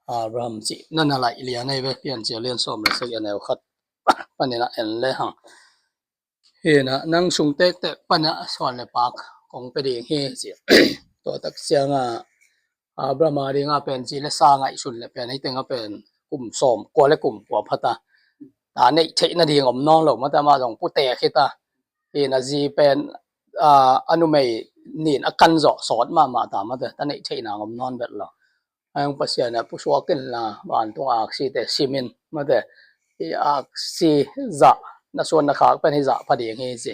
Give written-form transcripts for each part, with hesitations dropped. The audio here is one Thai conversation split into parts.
Abraham chi nan ala ilian nei ve pian chi lian som le se yan khat panina en le hang hena nang sung tek tek pana swan le pak kong pe ding he chi to tak sianga Abraham ringa pen chi le sa ngai sun le pen ai tenga pen kum som ko le kum ko phata ta nei thei na ding om nong lo ma ta ma jong pu te khita hena ji pen anu mai nin akan zo sot ma ta ma ta nei thei na om non bet lo ang pasiana pu suakin la ban tung ak si te simin ma de i ak si za na suan na khak pen hi za phadi nge si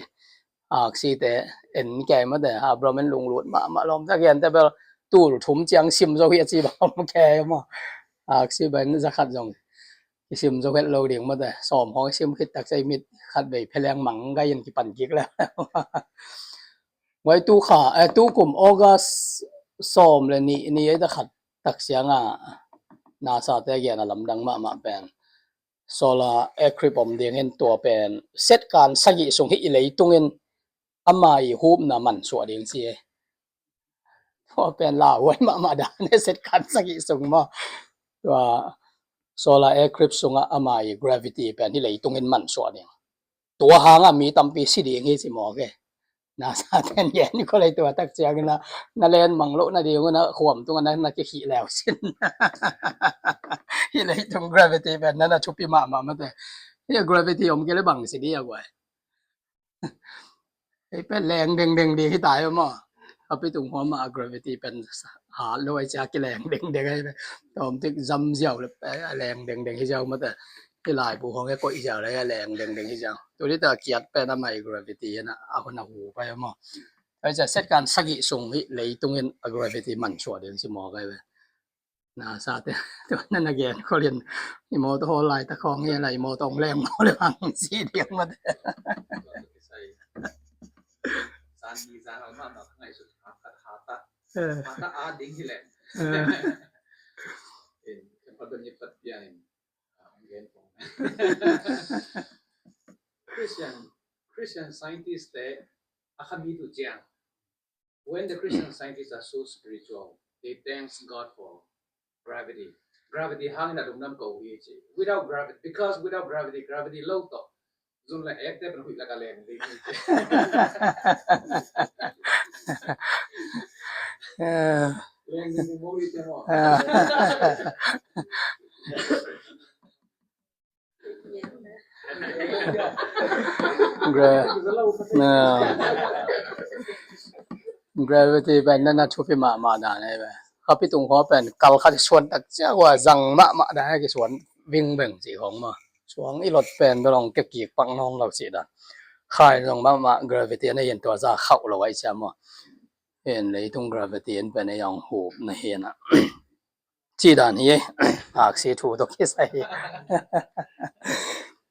ak si te en ke ma de ha bromen lung lut ma lom ta gen te bel tur thum chiang sim zo hi chi bom ke ma ak si ben za khat jong sim zo het lo ding ma de som ho sim khit tak sai mit khat be pheleng mang ga yin ki pan kik laไว้ตู้ขาตู้กลุ่มออกัสส้มเลยนี่ไอ้ตะขัดตักเสียงนาซาแต่แกน่ะลำดังมาเป็นโซลาแอร์คริปอมเดียงเห็นตัวเป็นเซตการสกิส่งให้อิเลยตุงเงินอามาอีฮูบน่ะมันสวดเองสิตัวเป็นลาไว้มาดาในเซตการสกิส่งมาตัวโซลาแอร์คริปส่งอามาอีกราฟิตี้เป็นที่เลยตุงเงินมันสวดเองตัวหางมีตั้มปีสิเดียงให้สิหมอแกnasa ten yen ko lai tu tak chiang na len manglo na diu na khom tu na ki hi lew sin hi lai tum gravity ben na chupi ma te hi gravity om ke le bang si dia gwa ai pe leng deng di hi tai mo api tung ho ma gravity pen ha loi cha ki leng deng ai tom tik zam jiao le leng deng hi jiao ma te cái lại bù hong cái cội giờ đấy lẹng đừng đừng cái giờ tôi đi tới kiệt bên đó mày gravity na à con nào hù phải không bây giờ xét gan sắc nghị sùng ấy lấy tung in gravity mạnh sủa đến chỉ mò cái vậy na sao thế tôi nên là ghen có liền thì mò tôi hồi lại ta không nghe lại mò tông lem mò được hàng gì điểm mà san đi ra ở mà nó ngày suốt hạt ta à đỉnh thì lẹ cái phần đơn nhất vậy Christian scientists they akami to jiang. When the Christian scientists are so spiritual, they thank God for gravity. Gravity hang na dum nam ko wi chi. Without gravity, because without gravity low to. Zun la ek te ban hui la ka len di. Len ni mo wi te mo. Gravity ben na chupi ma da này vậyเขาไปตรงหัวเป็นกัลขัดส่วนตักเจ้าว่าจังมาได้กี่ส่วนวิ่งเบ่งสีของมาช่วงอีรถเป็นไปลองเก็บกีกปังน้องเราสิดันขายลงมา gravity ในเห็นตัวจะเข้าเราไว้ใช่ไหมเห็นเลยตรง gravity เป็นในอย่างหูในเห็นอ่ะจีดันนี้หากสีถูกต้องคิดใส่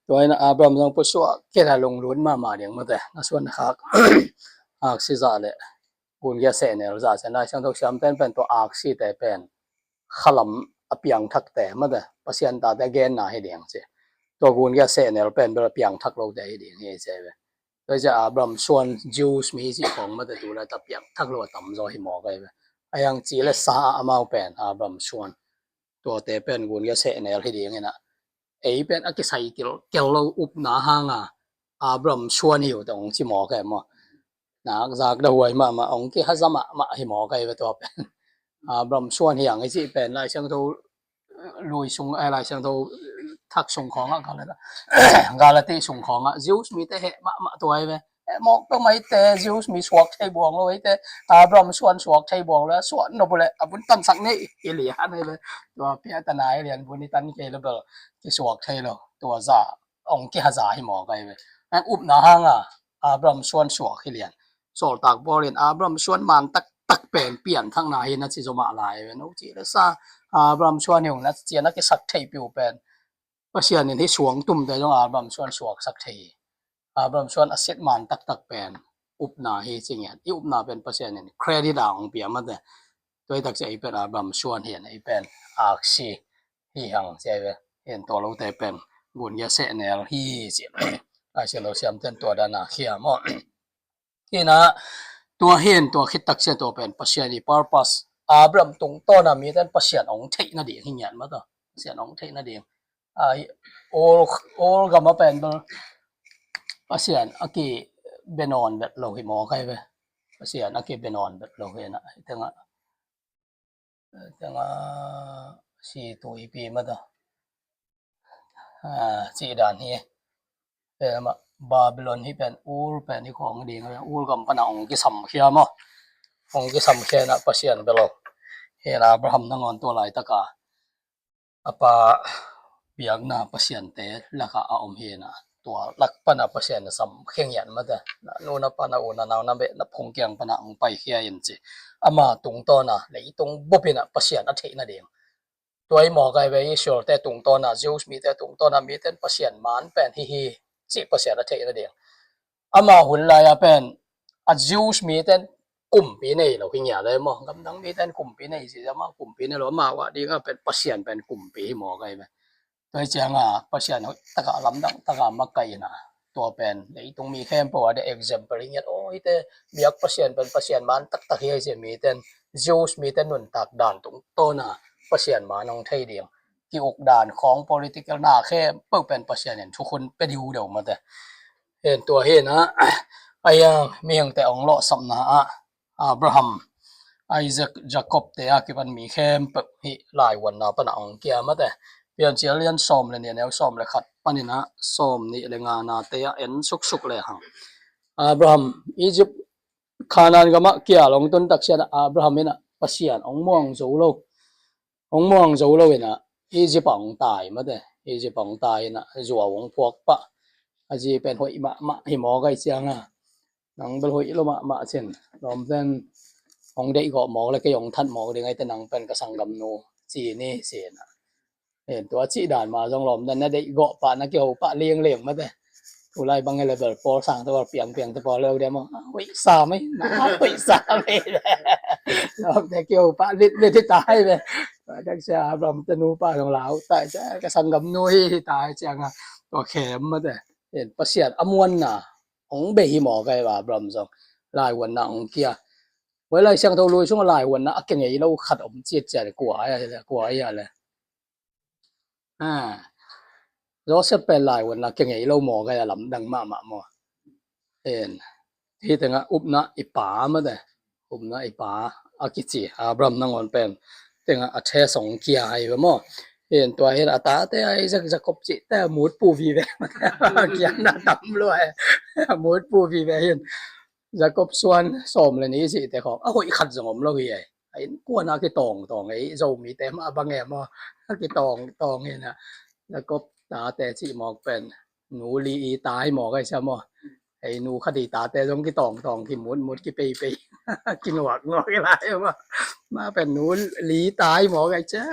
ตัวนั้นอับรามต้องพูดว่าแค่ลงลุ้นมาเดียงมาแต่น่าส่วนนะครับหากสีจะเลยกุญแจเสนเนี่ยเราจะเสนได้ช่างทุกชั้นเป็นตัวอักษรแต่เป็นขลัมอภิยังทักแต่มาแต่ภาษาอังกฤษแต่เกณฑ์น่าให้เดียงเสียตัวกุญแจเสนเนี่ยเป็นแบบอภิยังทักเราได้เดียงเงี้ยใช่ไหมโดยจะอับรามส่วนจิวส์มีสิ่งของมาแต่ดูแลตับยังทักเราต่ำจอหิมอกันไปไอ้ยังจีเลสาอามาเป็นอับรามส่วนตัวแต่เป็นกุญแจเสนเนี่ยให้เดียงเงี้ยนะไอ้เป็นอักษรเกี่ยวเราอุปนาหางอับรามส่วนอยู่ตรงที่หมอกันมั้งนักจากดาวมาองค์ที่ฮัจมาหิมอกันไปตัวเป็นบรมส่วนอย่างไอ้ที่เป็นลายเชิงตัวลุยส่งอะไรเชิงตัวทักส่งของกันเลยนะกาลตีส่งของจิวส์มีแต่เหมาตัวไอ้เว้ยมอกต้องไม่แต่จิวส์มีสวกใช้บวงเลยแต่บรมส่วนสวกใช้บวงแล้วส่วนนบุเลยบุญตันสักนี่เอเลียนเลยตัวเพียตนายเรียนบุญตันเกลเบลที่สวกใช้เราตัวจ่าองค์ที่ฮัจหิมอกันไปนั่นอุปนาหางบรมส่วนสวกที่เรียนโซลตากบอลเรียนบรมส่วนมันตักเป็นเปลี่ยนทั้งนายนัดที่จะมาลายเว้ยนุจีแล้วซาบรมส่วนอยู่นัดเจียนักสักเทปิวเป็นเพราะเสียนี่ที่สวงตุ่มแต่ต้องบรมส่วนสวกสักเทบรมส่วนอเซตมันตักเป็นอุปนาเฮจริงเนี่ยอุปนาเป็นเพราะเสียนี่เครดิตอ่างเปียมันแต่โดยตักจะเป็นบรมส่วนเห็นเป็นอักษีที่หังใช่ไหมเห็นตัวเราแต่เป็นบุญยาเสนเอลฮีเจียไอ้เสียเราเสียมเต้นตัวด้านหน้าเขียมที่นะตัวเห็นตัวคิดตักเสียตัวเป็นปัจจัย purpose Abraham tung to na mi ten pasian ong thei na ding hinyan ma to pasian ong thei na ding all gama pen ber pasian aki benon bet lo hi mo kai ve pasian aki benon bet lo he na tanga si tu pi ma to chi dan hi ma Babylon hi pen ur pen hi khong ding ur gam pana ong ki sam khia mo ong ki sam khia na pasian belo he na Abraham na ngon to lai taka apa biang na pasian te laka a om he na tua lak pana pasian na sam kheng yan ma da no na pana una na na be na phong kyang pana ong pai khia yin chi ama tung to na lei tung bopina pasian a thei na ding toy mo kai ve shor te tung to na Zeus mi te tung to na mi ten pasian man pen hi chi pasian a thei na ding ama hun la ya pen a Zeus mi ten kum pi nei lo hi nya le mo gam dang mi ten kum pi nei si ma kum pi ne lo ma wa ding a pen pasian pen kum pi mo kai ve toy chang a pasian taka lam dang taka ma kai na to pen lei tung mi khem po de example ngat o ite biak pasian pen pasian man tak tak hi se mi ten Zeus mi ten nun tak dan tung to na pasian ma nong thei ding ki uk dan khong political na khe pe pen pasian en thu khun pe diu deu ma de en tua he na aya mi hang te ong lo sam na a Abraham Isaac Jacob te a ki pan mi khem pe hi lai wan na pa na ong kia ma de pian chial lian som le ne neu som le khat panina som ni le nga na te a en suk suk le hang Abraham Egypt khanan gama kia long tun tak sia Abraham ina pasian ong muang zo lo ina Egypt ong tai ma de Egypt ong tai na zuwa ong phuak pa aji pen hoi ma hi mo gai chiang a nang bel hoi lo ma chen lom ten ong dei go mo le ke ong than mo de ngai te nang pen ka sangam no chi ni se na en tua chi dan ma jong lom dan na dei go pa na ke ho pa lieng lieng ma de u lai bang level por sang to piang piang to por lo de mo hoi sa mai na hoi sa mai lom te ke ho pa lit lit tai vedak sia brom te nu pa jong lao tai cha ka sangam no hi tai chang a to khem ma de en pasiat amuan na ong be hi mo kai ba brom jong lai wan na ong kia với lại sang thâu lui xuống lại quần nó cái ngày lâu khát ổng chết chạy của ai à gió sẽ bên lại quần nó cái ngày lâu mò cái lắm đằng mà mò en thì thằng úp nó ipa mà đây úp nó ipa akichi Abraham nó ngon pen thằng che song kia hay vậy mò en tua hết ta te ai giặc cọp chị te muốn pu vi về kia nó đâm luôn muốn pu vi về hiện Jacob Swan som le ni si te kho a hoi khat zong om lo hi ai ko na ki tong ai zo mi te ma bang e mo ki tong he na Jacob ta te chi mo pen nu li i tai mo kai sa mo ai nu khadi ta te zong ki tong ki mun ki pe ki ngok ki lai ma pen nu li tai mo kai cha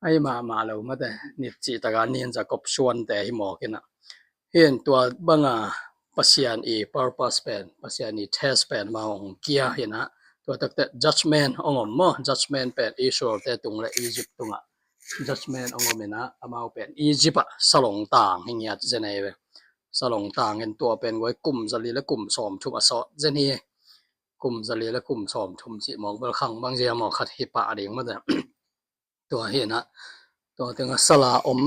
ai ma lo ma te ni chi ta ga ni Jacob Swan te hi mo ki na hian tua banga pasian i purpose pen pasian i test pen ma ong kia hina to tak te judgment ong mo judgment pen Israel te tung le Egypt tunga judgment ong mena amau pen Egypt salong tang hingiat geneve salong tang en to pen goi kum zali le kum som thum aso jeni kum zali le kum som thum chi mong bel khang bang je mo khat hi pa ding ma da to hina to tenga sala om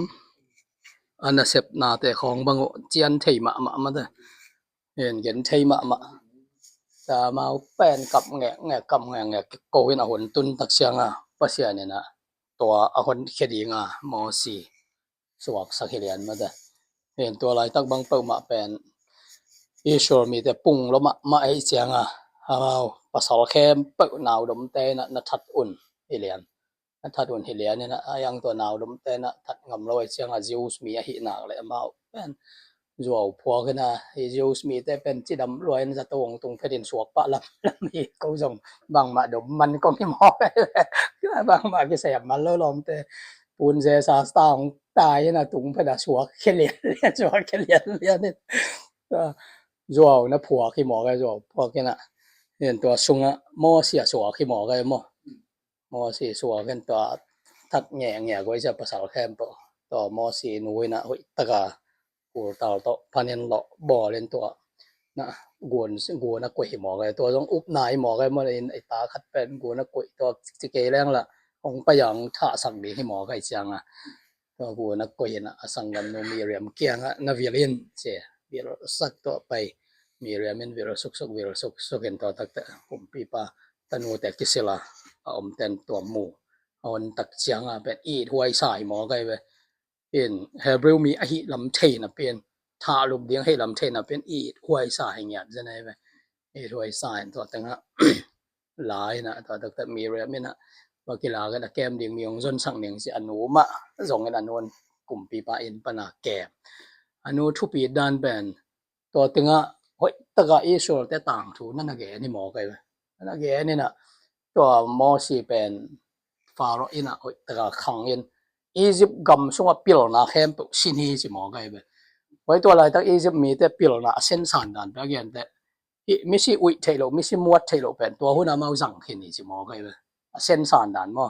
ana sep na te khong bang chian thei ma da en gen thei ma ta mau pen kap nge kam nge ko hin a hun tun tak sianga pasia ne na to a hon khedinga mo si suak sakhilian ma da en to lai tak bang pau ma pen ishor mi te pung lo ma ai chianga hamau pasal khem pau naw dom te na that un ilian na that un hilian ne na ayang to naw dom te na that ngam loi chianga Zeus mi a hi nak le mau pen rồi phùa cái na thì Zeus mi te pen chỉ đâm rồi anh ra tuồng tung phải đến suộc bạ lắm mi câu dùng bằng mà đụng mình có cái mò cái bằng mà cái sẹp mà lơ lom te bùn dê sa tang tai na tung phải đã suộc cái liền suộc cái liền rồi nó phùa cái mò cái rồi phùa cái na hiệnตัวsung á mò xỉa suộc cái mò cái mò xỉa suộc cáiตัวthật nhẹ nhẹ cáiจะภาษาแคมป์ตัวมอสีนุ้ยนะเฮ้ยตะกา กูตาโตพันยันโลบ่อเล่นตัว นะกวนนะกวยหมอไกตัวต้องอุบนายหมอไกมาเลยไอ้ตาขัดเป็นกวนนะกวยตัวจิเกแรงละองไปยังท่าสังดีให้หมอไกจังอ่ะตัวกวนนะกวยนะสังกันโนมีเรียมเกียงอ่ะนาวิลินเสียวิรสักตัวไปมีเรียมินวิรสุกเห็นตัวตักแต่ผมปีปาตนูแต่กิสิลาอมเต็นตัวหมูเอาตักจังอ่ะเป็นอีทวยสายหมอไกไปเป็นเฮบริวมีอหิลำเทนะเป็นท่าลูกเดียงให้ลำเทนะเป็นอีทวยสายเงี้ยจะไหนไปอีทวยสายตัวตั้งอ่ะหลายนะตัวตักแต่มีเรียมินอ่ะว่ากีฬากันแกมเดียงมีองค์จนสั่งเดียงสิอนุมะส่งกันอนุนกลุ่มปีปาอินปนาแกมอนุทุปีด้านเป็นตัวตั้งอ่ะเฮ้ยตะกะอิสราเอลแต่ต่างถูนั่นนะแกนี่หมอไกไปนั่นนะแกนี่นะตัวมอสีเป็นฟาโรอินะเฮ้ยตะกะขังอินอียิปต์กำส่งว่าพิลนะเข้มปุ๊สินีสิหมอไกไปไว้ตัวอะไรตั้งอียิปต์มีแต่พิลนะเส้นสันดันไปเกันแต่ไม่ใช่อุยเทโลไม่ใช่มวดเทโลเป็นตัวหุ่นมาสั่งเห็นนี่สิหมอไกไปเส้นสันดันมั้ง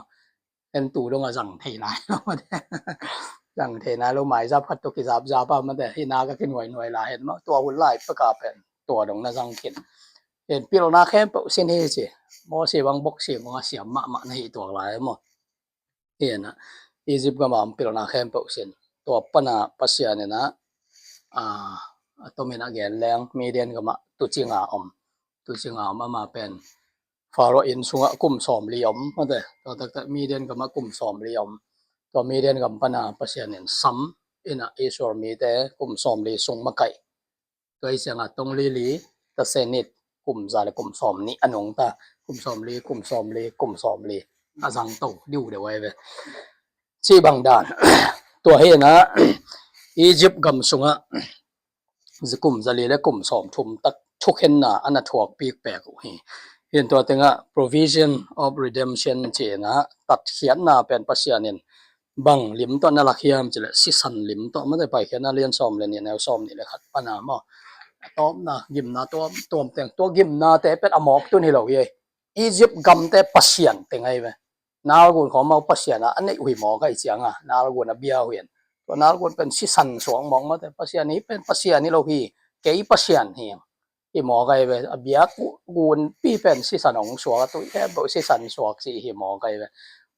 เป็นตัวต้องสั่งเทนายมาแต่สั่งเทนายเราหมายจับพัดตุกิจับจับมาแต่ที่นาก็กินหน่วยลายเห็นมั้งตัวหุ่นลายประกาศเป็นตัวตรงนั้นสั่งเห็นเห็นพิลนะเข้มปุ๊สินีสิมอสีบางบกสีบางเสียมมาในตัวลายมั้งเห็นนะอียิปต์ก็มาพิลนะเข้มปุ๊สินตัวปนาปัสยาเนี่ยนะตัวมีนักเรียนแรงมีเรียนก็มาตุจิงามาเป็นฟาโรอินสุงะกุมสอมลีอมมาแต่ตัวแต่มีเรียนก็มากุมสอมลีอมตัวมีเรียนกับปนาปัสยานินซัมอินะอิสรามีแต่กุมสอมลีสุงมาไกตัวไอ้เสียงตรงลีตะเซนิดกุมซาเลกุมสอมนี่อันงตากุมสอมลีอาจังโตดิวเดี๋ยวไว้เว้ชีบางดานตัวเฮนะอียิปต์กำสุงะจะกลุ่มจะเลยและกลุ่มสอมทุมตักทุกเห็นนะอันนั้นถวกปีกแปลกเห็นตัวเต็งะ provision of redemption เจนะตัดเขียนนะเป็นภาษาเนี่ยบังลิมตัวนั่นละเขียมจะเลยสิสันลิมตัวไม่ได้ไปเขียนนะเรียนสอมเลยเนี่ยแนวสอมนี่เลยขัดปัญหามั่งต้มนะยิมนะตัวเต็งตัวยิมนะแต่เป็นอมอกตัวนี้เราเย่อียิปต์กำแต่ภาษาเต็งไงเว้นาลกุนของมาภาษานะอันนี้หุยหมอก็อีเสียงอ่ะนาลกุนเบียหุยตัวนาลกุนเป็นสิสันสวงมองมาแต่ภาษานี้เป็นภาษานี้เราพี่เกี่ยภาษาเฮียที่หมอก็เว้เบียกุนปีเป็นสิสันของสวงตัวแค่บอกสิสันสวงสิที่หมอก็เว้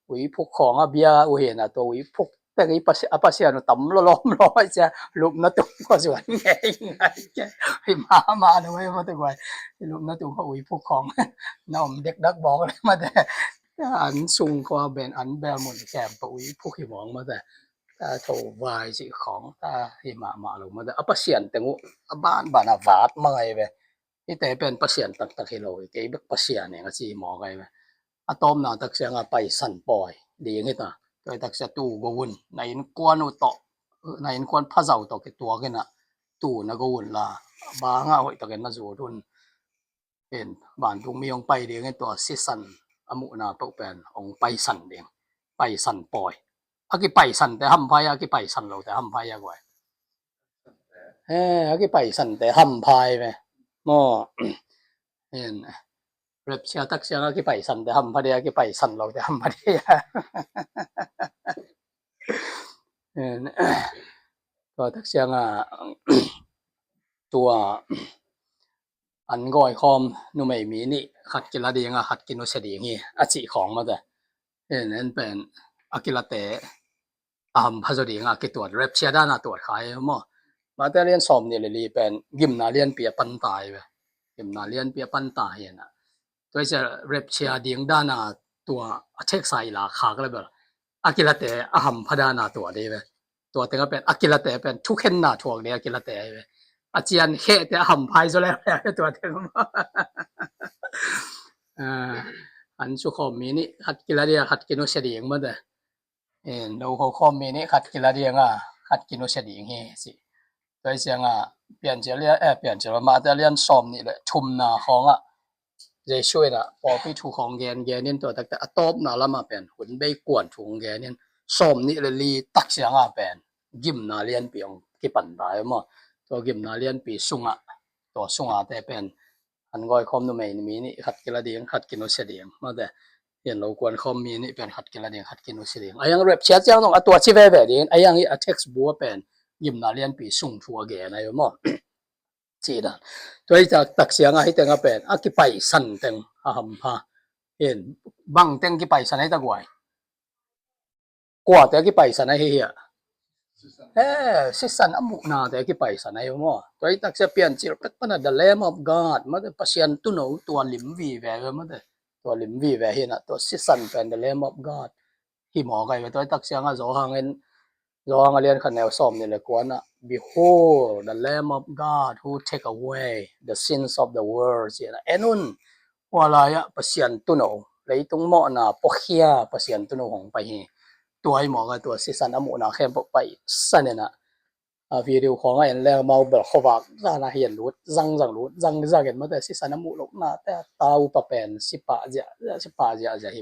หุยพุกของเบียหุยนะตัวหุยพุกแต่ที่ภาษาโนต่ำล้อมจะลุกนั่นตัวก็สวยไงให้มาด้วยมาตัวไว้ลุกนั่นตัวก็หุยพุกของน้องเด็กดักบอกเลยมาแต่อันซุงก็เป็นอันเบลหมดแกมปุ๋ยผู้ขี้หมองมาแต่โถวายสิของตาหิมาลงมาแต่อัปเสียนแต่งูบ้านอาวาดมาไงเว้ที่แต่เป็นปเสียนตักเฮโลเก็บปเสียนเนี่ยก็สิหมอไงเว้อะตอมน่ะตักเสียงไปสั่นปล่อยดีงี้ตาโดยตักเสียตู้กวุ่นในกวนอุตอในกวนพะเจ้าตกตัวกันน่ะตู้นะกวุ่นละบางอ่ะโอยตะกันนะจูทุนเห็นบ้านตุงมีองไปดีงี้ตัวสิสันอมุนาปกเป็นองไปสันเดียงไปสันปอยอากิไปสันแต่ห้ำพายอากิไปสันเราแต่ห้ำพายากว่าอากิไปสันแต่ห้ำพายไปมอเห็นเรียบเชียตักเชียอากิไปสันแต่ห้ำพายอากิไปสันเราแต่ห้ำพายเห็นตัวตักเชียตัวอันก้อยคอมนุ่มไม่มีนี่ขัดกินละดีขัดกินอุเสดีงี้อาจิของมาแต่เห็นนั่นเป็นอากิละเตพาจดีกิตัวเรปเชียด้านาตัวขายมั่งมาแต่เรียนสอบนี่เลยเป็นยิมนาเรียนเปียปันตายเว้ยิมนาเรียนเปียปันตายนะตัวจะเรปเชียดีงด้านาตัวเช็คใส่ละขาก็เลยแบบอากิละเตพาดานาตัวดีเว้ตัวเต็งก็เป็นอากิละเตเป็นทุกเห็นนาถ่วงเนี่ยอากิละเตเว้อาจารย์เฮแต่พายซะแล้วตัวเต็งอันสุขมีนี่ขัดกินละเดียขัดกินอุเสดีงมาแต่เราคอมมีนี่ขัดกินละเดียขัดกินอุเสดีงเฮสิโดยเสียงเปลี่ยนเจริญเปลี่ยนเจริญมาแต่เรียนสอมนี่แหละชุมนาของจะช่วยนะพอพี่ถูกของแกนี่ตัวแต่ตบนาละมาเป็นหุ่นใบกวนถูกแกนี่สอมนี่เลยลีตักเสียงเป็นยิมนาเรียนเปียงกี่ปันได้มั้งตัวยิมนาเรียนปีสุงตัวสุงแต่เป็นอันก้อยคอมตัวไม่มีนี่ขัดกินละเดียงขัดกินอุเสดีงมาแต่เห็นเราควรคอมมีนี่เป็นขัดกินละเดียงขัดกินอุเสดีงไอ้ยังเรียบเชียร์จังต้องตัวชีวแบบนี้ไอ้ยังเท็กซ์บัวเป็นยิมนาเรียนปีสุ่งทัวแกนะอยู่มั้ง จีนะตัวจะตักเสียงให้แต่งเป็นอากิไปสันเต็งหัมพาเห็นบังเต็งกิไปสันให้ตะกวยกว่าแต่กิไปสันให้เฮียสิสันอมุนาแต่กิไปสันให้มั่วตัวตักเสียเปลี่ยนจิตเป็น the lamb of God มันเป็นปัสยันตุโนตัวลิมวีแวร์มันเป็นตัวลิมวีแวร์เห็นนะตัวสิสันเป็น the lamb of God ที่หมอไกตัวตักเสียงอ่ะโจฮังเงินโจฮังเรียนคันแนวซ้อมนี่แหละกว่านะ behold the lamb of God who take away the sins of the world เสียนะนุ่นว่าอะไรอ่ะปัสยันตุโนเลยตรงหมอนะปกเฮียปัสยันตุโนของไปตัวไอ้หมอกับตัวสิสันอมุนาเข้มไปสันเนี่ยนะวิดีโอของไอ้แล้วมาแบบขวักซานาเห็นรู้จังรู้จังเห็นมาแต่สิสันอมุลกนะแต่ตาอุปเป็นสิปะจะหิ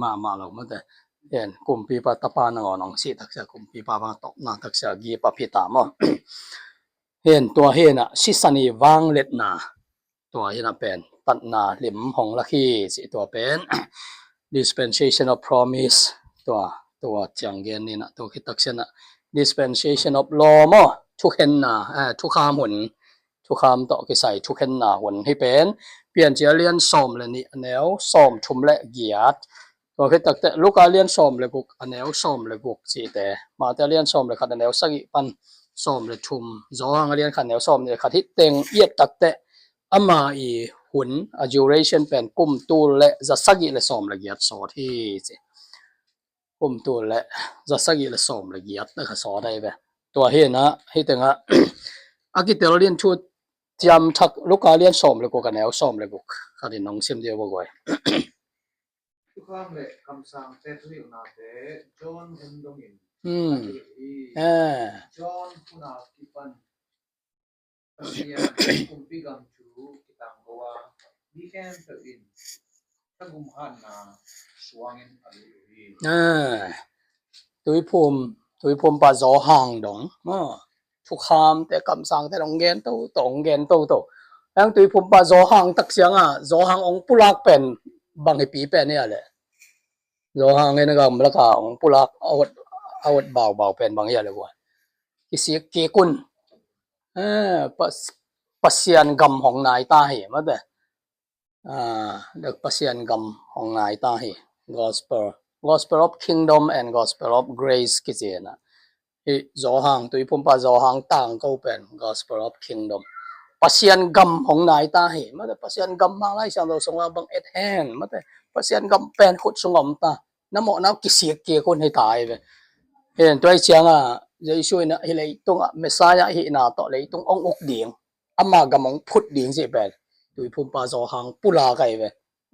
มามาลงมาแต่เห็นกุมปีปะตะปานงอนองสิตักษะกุมปีปะบางตกนาตักษะกีปะพิตามอเห็นตัวเห็นสิสันีวางเล็ดนาตัวเห็นเป็นตัดนาลิมของละคีสิตัวเป็น dispensation of promise ตัวจังเกนนี่นะตัวคิดตักษะนะ dispensation of law มอทุกเห็นนาทุกคำหุ่นทุกคำต่อกิใส่ทุกเห็นนาหุ่นให้เป็นเปลี่ยนเจียเลียนส้มเลยนี่แนวส้มชุมและเกียรติตัวคิดตักแต่ลูกเลียนส้มเลยกุกแนวส้มเลยกุกสิแต่มาแต่เลียนส้มเลยขัดแนวสักอีปันส้มเลยชุมจอหางเลียนขัดแนวส้มเลยขัดที่เต็งเอียดตักแต่อามาอีหุ่น duration เป็นกุมตูและจะสักอีเลยส้มเลยเกียรติสอที่สิกุมตูและจะสักอีเลยส้มเลยเกียรตินะครับสอได้แบบตัวเห็นนะให้แต่งอากิเตลเลียนชุดจำทักลูกเลียนส้มเลยกุกแนวส้มเลยกุกขัดที่น้องเสียมเดียวบ่อยทุกครั้งเลยคำสั่งเซตุอยู่นาเตจอห์นเฮนดงอินจอห์นคุณากิปันเสียกุมปีกัมจูกิตังกัวดีแคนเตอินทั้งกุมหันนาสว่างอินอลุยตุยภูมิปะจอหางดงทุกคำแต่คำสั่งแต่องเกนโตองเกนโตแล้วตุยภูมิปะจอหางตักเสียงจอหางองปุลักเป็นบางปีเป็นเนี่ยแหละจอหางเนี่ยก็มละกาองปุลักเอาเบาเป็นบางอย่างเลยว่ากิเสียเกกุนปัสยันกรรมของนายตาเหมาแต่เด็กปัสยันกรรมของนายตาเห gospel of kingdom and gospel of grace กิเจนะจอหางตุยภูมิปะจอหางต่างก็เป็น gospel of kingdom ปัสยันกรรมของนายตาเหมาแต่ปัสยันกรรมมาไล่สังเราส่งว่าบังเอ็ดแห้งมาแต่ปัสยันกรรมเป็นขุดสงอมตาน้ำหมอน้ำกิเสียเกกุนให้ตายไปเห็นตัวเชียงจะช่วยนะให้เลยตรงเมสายให้นาต่อเลยตรงองอกเดียงอามากำลังพุดเดียงสิเป็นตุยภูมิปะจอหางปุลาไกไป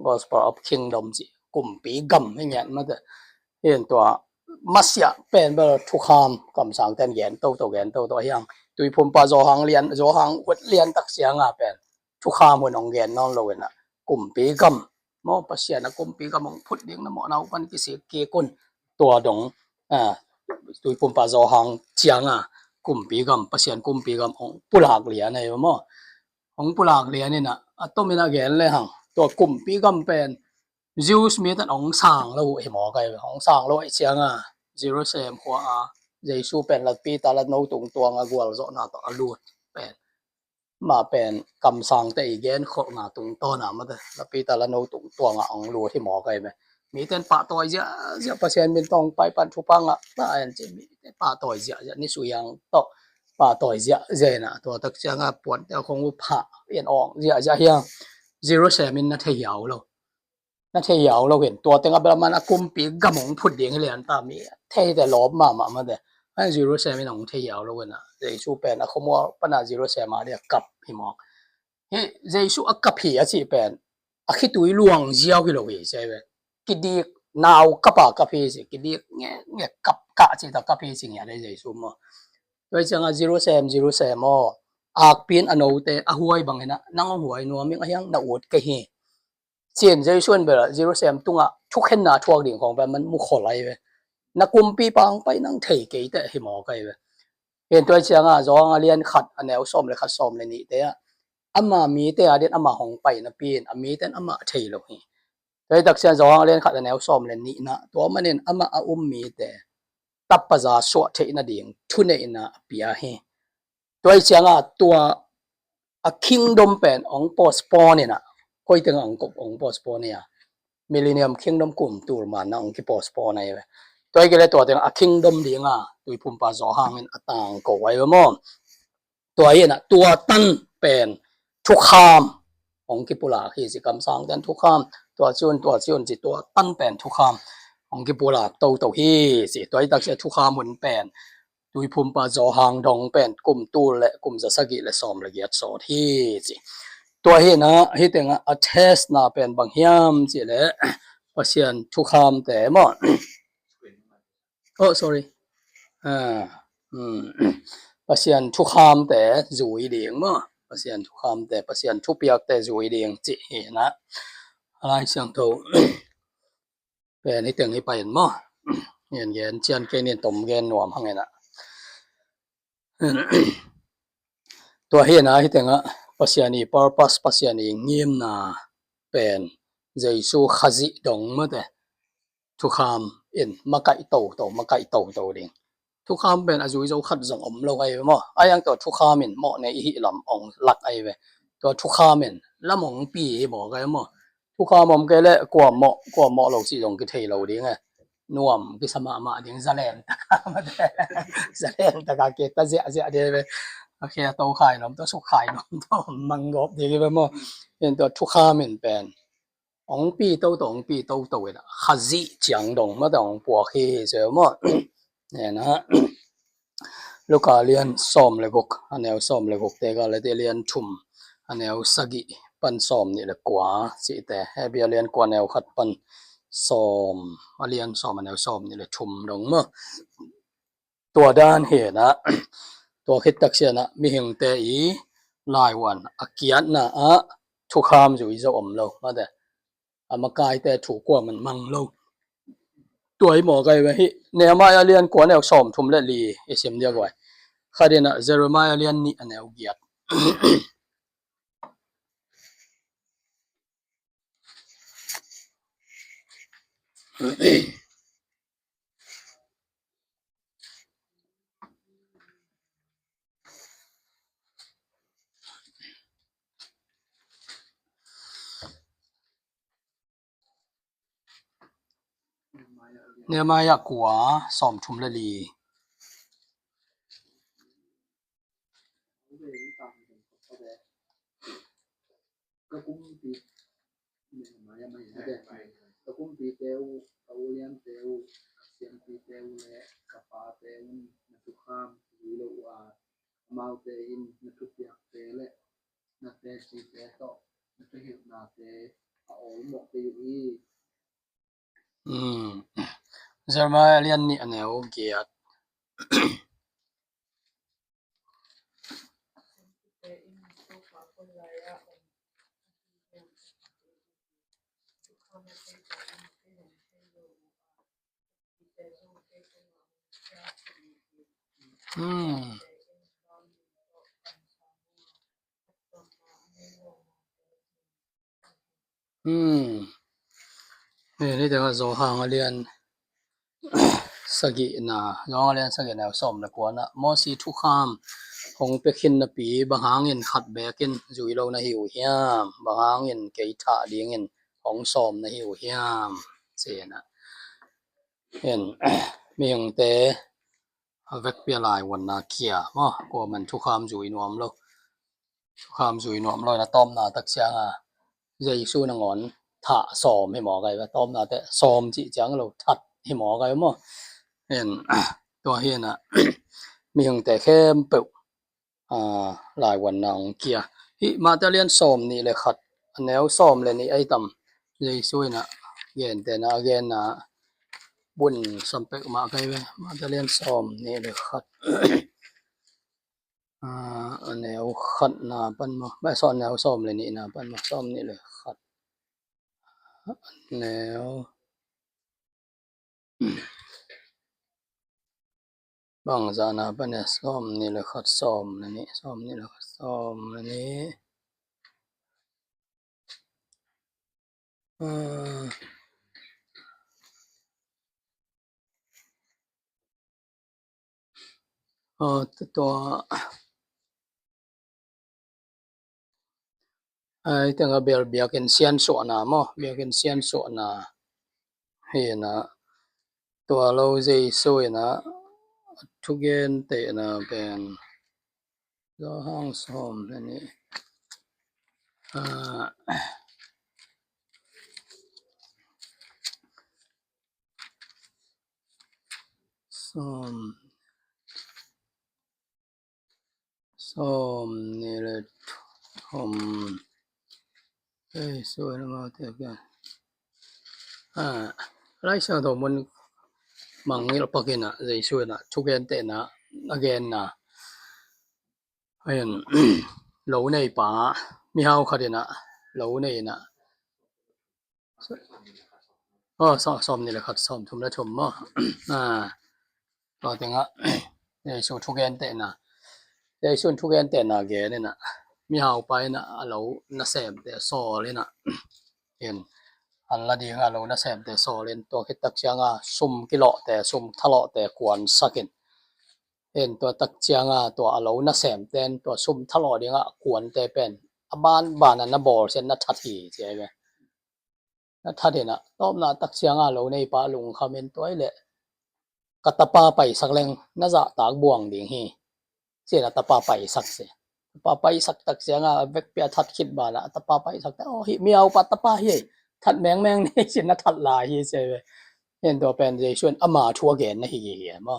gospel of kingdom สิกุมปีกำให้เงี้ยมาแต่เห็นตัวมัสยาเป็นแบบทุกคำคำสั่งแต่เย็นโตเย็นโตยังตุยภูมิปะจอหางเรียนจอหางวัดเรียนตักเสียงเป็นทุกคำหัวนองเย็นนอนโลนะกุมปีกำมอปัสยานะกุมปีกำมองพุดเดียงนะหมอนาวันกิเสียเกกุนตัวดงตุยภูมิปะจอหางเจียงกุมปีกำปัสยานกุมปีกำของปุลากเลียนไอ้หมอของปุลากเลียนนี่นะต้มมีนาเกนเลยหังตัวกุมปีกำเป็นจิวส์มีแต่องสางแล้วไอ้หมอไกของสางแล้วไอ้เจียงเจรูซาเล็มหัวเยซูเป็นลัดปีตาลัดโนตุงตัวงากวลโซนาต่อลูดเป็นมาเป็นคำสั่งแต่อีกแกนขอนาตุงต้นมาแต่ลัดปีตาลัดโนตุงตัวงาองลูดที่หมอไกไหมมีแต่ปะตัวเยอะปัสยันเป็นต้องไปปันทุปังน่าอันจะมีแต่ปะตัวเยอะนี่สุยังต่อปะตัวเยอะนะตัวตักเจียงปวดแต่คงผ่าเปลี่ยนออกเยอะยังเจรูซาเล็มนั่นเที่ยวเรานั่นเที่ยวเราเห็นตัวแต่งแบบมันกุมปีกำมงพุดเดียงให้เรียนตามมีเที่แต่ล้อมมาแต่ให้เจรูซาเล็มน้องเที่ยวเราเนาะเยซูเป็นขโมยปนาเจรูซาเล็มมาเรียกกับพี่มอกเฮ้เยซูกับพี่สิเป็นคิดตัวหลวงเจียวกิโลใช่ไหมกิดีนาวกับพี่สิกิดีเนี่ยกับกะสิตะกับพี่สิเนี่ยได้เยซูมั้งโดยจังเจรูซาเล็มอักเป็นอันโอเตอหวยบางเห็นนั่งหวยนัวมิ่งยังน่าอวดกันเฮเจียนจะชวนไปละเจรูซาเล็มตุงทุกเห็นหน้าทั่วดิ่งของแบบมันมุขไหลไปนักกุมปีปังไปนั่งเทกี่แต่ให้หมอไกไปเห็นตัวเชียงจองเรียนขัดอันแนวส้มเลยขัดส้มเลยนี่แต่อามามีแต่เด็ดอามาหงไปนะปีนมีแต่อามาเทลงนี่โดยตักเชียงจองเรียนขัดอันแนวส้มเลยนี่นะตัวมันเนี่ยอามามีแต่ตับปะจาสวดเทนะดิ่งทุนเนนะปีอาเฮตัวเชียงตัว a kingdom pen ong postpone ni na koi teng ong kop ong postpone ya millennium kingdom kum tur man na ong ki postpone nai we toi ke le to teng a kingdom dinga tui phum pa zo hangin atang ko wai moตัวเองตัวตั้นเป็นทุกขามองกิปุลาคือสิกำสังแต่ทุกขามตัวส่วนจิตัวตั้นเป็นทุกขามองกิปุลาโตฮีสิตัวอีตักเสียทุกขามหมุนเป็นตุยภูมิปาจอหางดองเป็นกลุ่มตูและกลุ่มจะสกิและสอมละเอียดสอดฮีสิตัวเฮนะฮิตงะ attest นะเป็นบางยามสิและภาษาทุกขามแต่หมดsorry ภาษาทุกขามแต่จุยเดียงมั้งภาษาทุกขามแต่ภาษาทุกเปียกแต่จุยเดียงจิเห็นนะอะไรเสียงโตเป็นนี่ตึงให้ไปเห็นมั้งเห็นเจียนเกณฑ์ตมเกณฑ์หนวมหังไงนะตัวเห็นนะที่ตึงอ่ะภาษานี้ purpose ภาษานี้เงียบนะเป็นเจสุขจิดงมั้งแต่ทุกขามเอ็นมาไก่โตเดียงทุกขามเป็นอายุจะขัดส่งอมโลกไอ้เว้ยไอ้ยังตัวทุกขามินเหมาะในอีหลำองหลักไอ้เว้ยตัวทุกขามินละมงปีบอกไอ้มั้งทุกขามอมแกเละกว่าเหมาะเราสิลงกิเทเราดีไงนวมกิสมาดิ่งซะแลนตะกามาซะแลนตะกาเกตตะเสียเดเว้ยโอเคโตขายน้ำตัวสุกขายน้ำตัวมังกบดีเว้ยมั้งเห็นตัวทุกขามินเป็นองปีโตเว้ยนะขจิจังดงมาตองปัวเฮเจ้ามั้งเนี่ยนะลูกค้าเรียนซ้อมเลยพวกอันแนวซ้อมเลยพวกแต่ก็เลยได้เรียนชุมอันแนวสกิปันซ้อมนี่แหละกว่าสิแต่ให้เบียเรียนกว่าแนวขัดปันซ้อมมาเรียนซ้อมอันแนวซ้อมนี่แหละชุมลงมื้อตัวด้านเหนะตัวคิดตักเสียนะมีหิงแต่อีหลายวันอาเกียนนะทุกคามอยู่อีจะอมเรามาแต่อามากายแต่ถูกกว่ามันมังเราตัวหมอไกไว้เนี่ยมาเรียนกว่าแนวซ้อมทุมและลีไอ้เสียมเดียวกว่าคาเดนะเจอร์มายเรียนนี่อันแนวเกียรติเนี่ยมาอยากกว่าซ้อมทุมและลีก็คุ้มปีมายังไม่ได้ก็คุ้มปีเตวเอาเลี้ยงเตวเสียงปีเตวและกับปาเตวนักทุกข้ามหรือเราว่ามาเตอินนักทุกอย่างเตและนักเตสีเตต่อนักเห็นนาเตเอาหมกเตอยู่ที่เจอร์มายเรียนนี่อันแนวเกียรตินี่แต่ว่าโซฮางเรียนสกินะน้องเรียนสกิแนวซ้อมละกว่านะมอสีทุกคามคงไปขินนะปีบางหางเงินขัดแบกินจุยเรานะหิวเฮียมบางหางเงินเกยถาดีเงินของซ้อมนะหิวเฮียมเสียนะเห็นมีอย่างแต่เวกเปียลายวันนาเกียกว่ามันทุกคามจุยนวมเราทุกคามจุยนวมเรานะต้อมนาตักเสียงใจสู้นางอนถาซ้อมให้หมอไกว่าต้อมนาแต่ซ้อมจิจังเราทัดให้หมอไกมั้งเห็นตัวเห็นน่ะมีอย่างแต่แค่เปิบหลายวันนางเกียฮิมาแต่เรียนซ้อมนี่เลยขัดแนวซ้อมเลยนี่ไอ้ต่ำใจสู้น่ะเย็นแต่นะเย็นน่ะบุญสัมเปกมาไกเว้มาแต่เรียนซ้อมนี่เลยขัดแนวขัดนะปันมาไม่สอนแนวซ้อมเลยนี่นะปันมาซ้อมนี่เลยขัดแนวบางจานะปันเนี่ยซ้อมนี่เลยขัดซ้อมนี่ซ้อมนี่เลยขัดซ้อมนี่ตัว ai tenga bel biaken sian so na mo biaken sian so na he na to lo Jesu na thugen te na ben do hang som ni som ni le thom so na ma te ga lai sa do mun mangil pakina Jesu na thugen te na again na ayan lo nei pa mi hau khadina lo nei na som ni le khat som thum la thum mo to tenga Jesu thugen te na Jesu thugen te na ge ne na mi hau pai na lo na sem te so le na en an la di nga lo na sem te so len to khit tak changa sum kilo te sum thalo te kwan sakin en to tak changa to alo na sem ten to sum thalo dinga kwan te pen aban ban na bol sen na thathi che be na thadena tom na tak changa lo nei pa lung khamen toile katapa pai sakleng na za tak buang ding hi se na tapa pai sak se tapa pai sak tak changa vek pia that khit ba la tapa pai sak ta hi miao pa tapa hi that meng ni sin na that la hi se be en to pen je shun ama thua gen na hi hi mo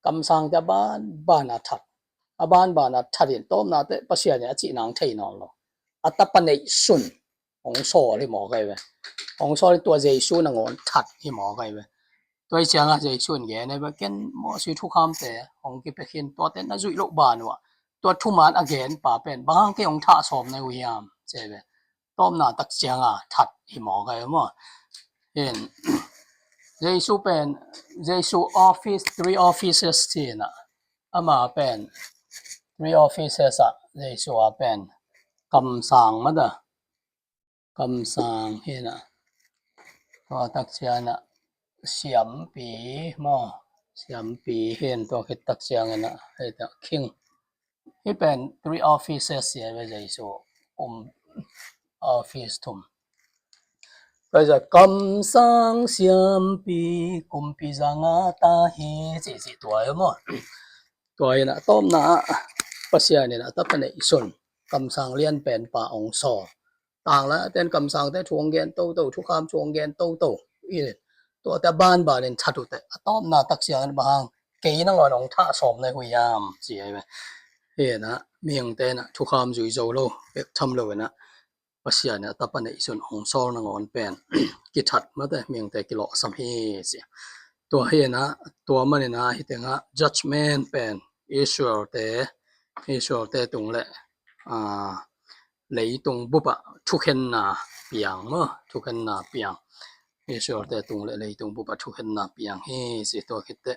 kam sang ta ban na that aban ba na thatin tom na te pasia ne chi nang thei no lo atapa nei sun ong so ri mo kai be ong so ri tua Jesu na ngon that hi mo kai be toi chang a Jesu ge ne ba ken mo si thu kham te ong ki pe khin to te na zui lo ban wa to thu man again pa pen bang ke ong tha som ne wi yam che be tom na tak chang a that hi mo kai mo en Jesu pen Jesu office 3 offices tina ama pen 3 offices a Jesu a pen kam sang ma da kam sang he na to tak chiana siam pi mo siam pi hen to khit tak chiang na he ta king he pen 3 offices ye we Jesu office thum bây giờ cầm sang xiêm pi cùng pi zanga ta hi chỉ tuổi mà tuổi na tom na pasia ne na ta pane sun cầm sang liên pen pa ong so tang la ten cầm sang te chuang gen to thu kham chuang gen to i to ta ban ba len thatu te tom na tak sia ba hang ke na ngon ong tha som ne hu yam chi ai he na mieng te na thu kham zui zo lo pek tham lo na pasia ne ta pane sun ong so na ngon pen ki that ma te mieng te ki lo sam hi si to he na to ma ne na hi te nga judgment pen Israel te tung le lấy tung bu ba thu khen na piang mo thu khen na piang Israel te tung le lấy tung bu ba thu khen na piang he si to khite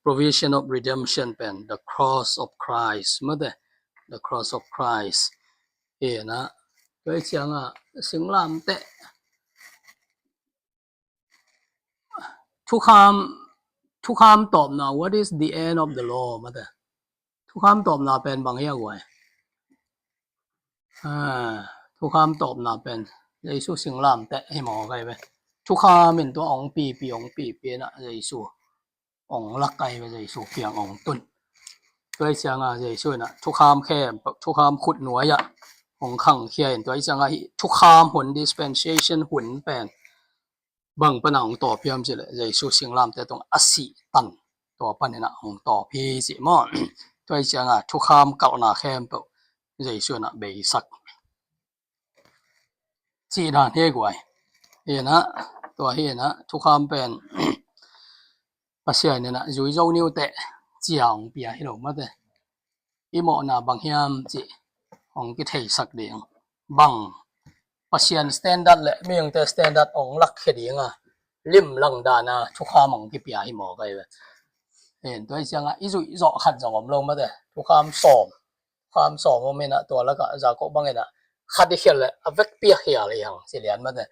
provision of redemption pen the cross of Christ ma de the cross of Christ he na cái chang a singlam te thu kham top na what is the end of the law ma de thu kham top na pen bang ya wai thu kham top na pen Jesu singlam te hi mo kai be thu kham min to ong pi na Jesu ong lak kai be Jesu piang ong tun toi chang a Jesu na thu kham khem thu kham khut nuai ya ong khang khian toi chang a thu kham hun dispensation hun pen bang panang to piam je le Jesu singlam te tong asi tan to pan na ong to pi ji mo toi chang a thu kham kal na khem po Jesu na be sak chi dan he gwai he na to he na thu kham pen pasia ne na zui zo niu te chiang pia hi lo ma te i mo na bang hiam chi ong ki thei sak ding bang pasian standard le mieng te standard ong lak khedinga lim lang da na thu kham ong ki pia hi mo kai we en toi changa i zui zo khat zo om lo ma te thu kham som mo me na to la ka za ko bang ena khadi khel a vek pia khia le yang si lian ma de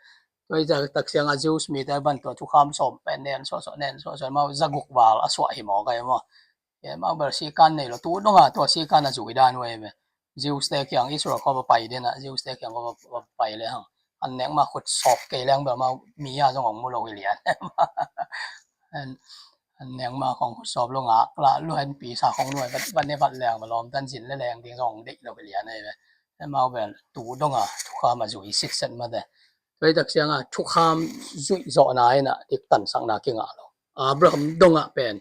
toi ja tak siang a Jews mi ta ban to thu kham som pen nen so ma zaguk wal a swa hi mo kai mo ye ma ber si kan nei lo tu no nga to si kan a zui dan we me Jews te kyang Israel ko ba pai din na Jews te kyang ko ba pai le hang an neng ma khut sok ke lang ba ma mi ya jong ong mu lo lian an an neng ma khong khut sop lo nga la lu han pi sa khong noi ban ne bat lang ma lom tan jin le lang ding jong dik lo lian ai ba ma ben tu dong a thu kha ma zui sit set ma de toi tak siang a thu kham zui zo na ai na dik tan sang na ki nga lo Abraham dong a pen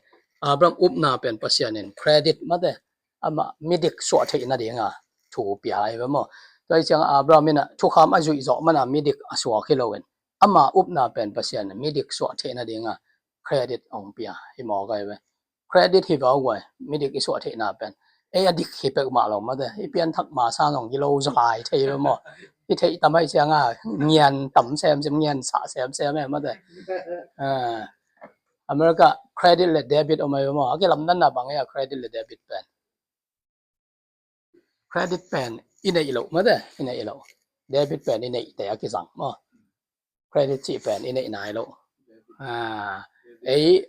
Abraham up na pen pasianin credit ma de ama midik so the na ding a thu pi ai ba mo toi chang Abraham ina thu kham a zui zo mana midik aswa khilowen ama up na pen pasian midik so the na ding a credit ong pia hi mo ga ba credit hi ba wa midik so the na pen e adik hi pe ma lo ma de hi pian thak ma sa nong gi lo zai thei ba mo hi thei tamai chang a ngian tam sem sem ngian sa sem sem ma de America credit le debit o mai mo ake lam nan na bang ya credit le debit pen credit pen in ei lo ma de in ei lo debit pen in ei te ake sang mo credit chi pen in ei nai lo ei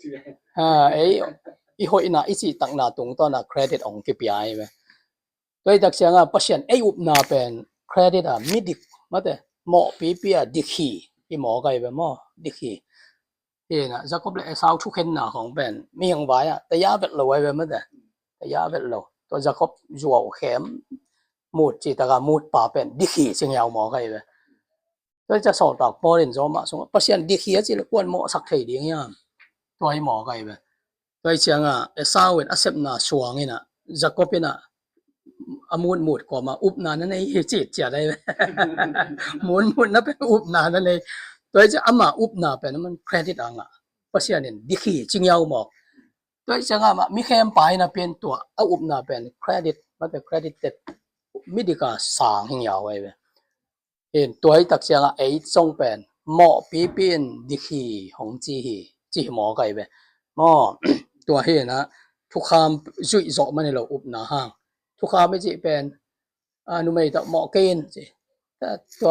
ei i hoi na i chi tak na tung to na credit ong ki pi ai ba toi tak siang a pasien ei up na pen credit a midik ma de mo pi pi a dikhi i mo kai ba mo dikhi na Jacob le Esau thu khen na khong ben mi hang vai a ta ya vet lo ai ba ma de ta ya vet lo to Jacob zuo khem mut chi ta ga mut pa pen dikhi sing yao mo kai ba toi cha so tak porin zo ma so pasien dikhi a chi le kwan mo sak thei ding ya toi mo kai ba toi chiang a Esau en accept na suang ina Jacob ina amun mut ko ma up na na nei hi chi cha dai mun mun na pe up na na nei toi cha ama up na pe man credit anga pasian en dikhi ching yao mo toi changa ma mi khem pai na pen to a up na pen credit ma pe credited midika sang hing yao ai en toi tak changa ei chong pen mo pi pin dikhi hong chi mo kai be mo to he na thu kham zui zo man lo up na hang thu kham me chi pen nu mai ta mo ken chi ta to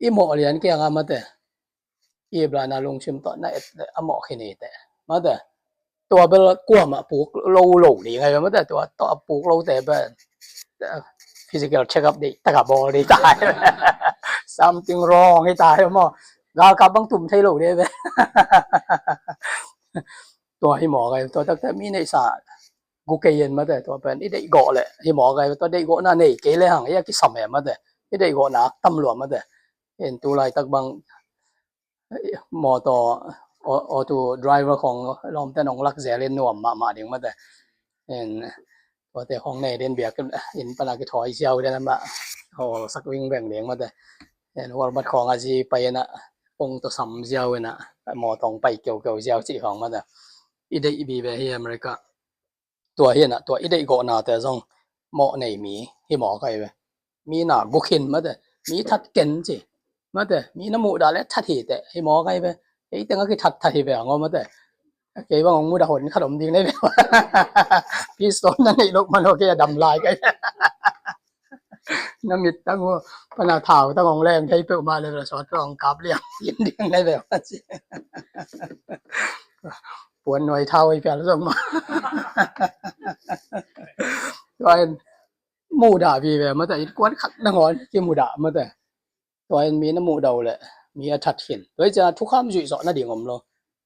i mo lian ke nga ma te i bla na long chim to na et a mo khini te ma te to bel kwa ma pu lo ni ngai ma te to pu lo te ba physical check up di ta ka bo di tai something wrong hi tai mo ga ka bang tum thai lo de be to hi mo ga to tak ta mi nei sa gu ke yen ma de to pen i dei go le hi mo ga to dei go na nei ke le hang ya ki sam e ma de i dei go na tam lo ma de en tu lai tak bang mo to auto driver ของลอมแต่นองลักเซเลนนวมมาดงมาแต่เห็นตัวแต่ของในเรียนเบียกเห็นปลากิถอยเชียวได้นะมาโหสักวิ่งแบ่งเลี้ยงมาแต่เห็นว่าบัดของอาจีไปนะองตัวสำเชียวนะหมอตองไปเกี่ยวเชียวจีของมาแต่อีเดอีบีไปที่อเมริกาตัวเห็นนะตัวอีเดอีโกนาแต่ซองหมอในมีที่หมอใครไปมีหนาบุคินมาแต่มีทัดเก่นจีมาแต่มีน้ำมูดาและทัดหีแต่ที่หมอใครไปไอ้ตั้งก็ทัดหีไปงอมาแต่เกี่ยวกับงมูดาหนขนมดีเลยแบบพี่สนนั่นไอ้ลูกมันโอเคดำลายกันน้ำมิดตั้งว่าปนาเท้าตั้งองแรงใช้เปลือกมาเลยสอดรองกับเลี้ยงยินดีได้แบบนี้ปวดหน่อยเท้าไอ้แฟนส่งมาตัวเองมูดาพี่แบบมาแต่กวนขัดนังอนที่มูดามาแต่ตัวเองมีน้ำมูดาเลยมีทัดหินโดยจะทุกข้ามจุดสอนน่าดีงมเลย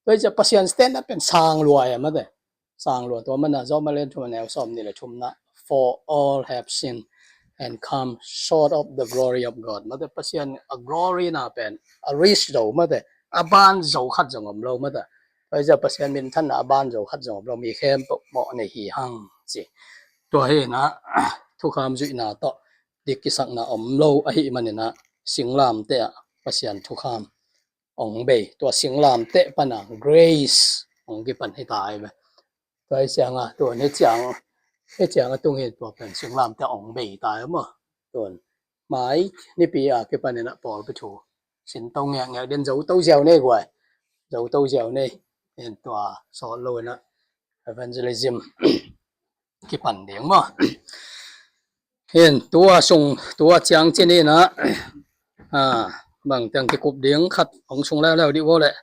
โดยจะpasien stand up เป็นสร้างรวยมาแต่สร้างรวยตัวมันน่ะจอมมาเล่นทุนแนวซ้อมนี่แหละทุนนะ for all have sinned and come short of the glory of God มาแต่pasien a glory น่ะเป็น a rich เรามาแต่อาบ้านเราขัดจงมเรามาแต่โดยจะpasienเป็นท่านอาบ้านเราขัดจงเรามีแค่เหมาะในหีหังสิตัวเห็นนะทุกข้ามจุดน่ะต่อเด็กกิสักน่ะเราไอ้มันเนี่ยนะสิงลามเตะpasien ทุกข้ามองเบตัวสิงลามเตะปนัง grace องกิปันให้ตายไปตัวไอ้เสียงอ่ะตัวนี้จังไอ้จังอ่ะตรงนี้ตัวเป็นสิงลามเตะองเบตายมั้งตัวหมายนี่ปีอ่ะกิปันเนี่ยนะปอลไปถูสินตรงเงี้ยเดิน走都叫呢กว่า走都叫呢เห็นตัวสอนเลยนะ evangelism กิปันเดียงมั้งเห็นตัวส่งตัวจังที่นี่นะบางจังที่กบเดียงขัดของส่งแล้วดีว่าแหละ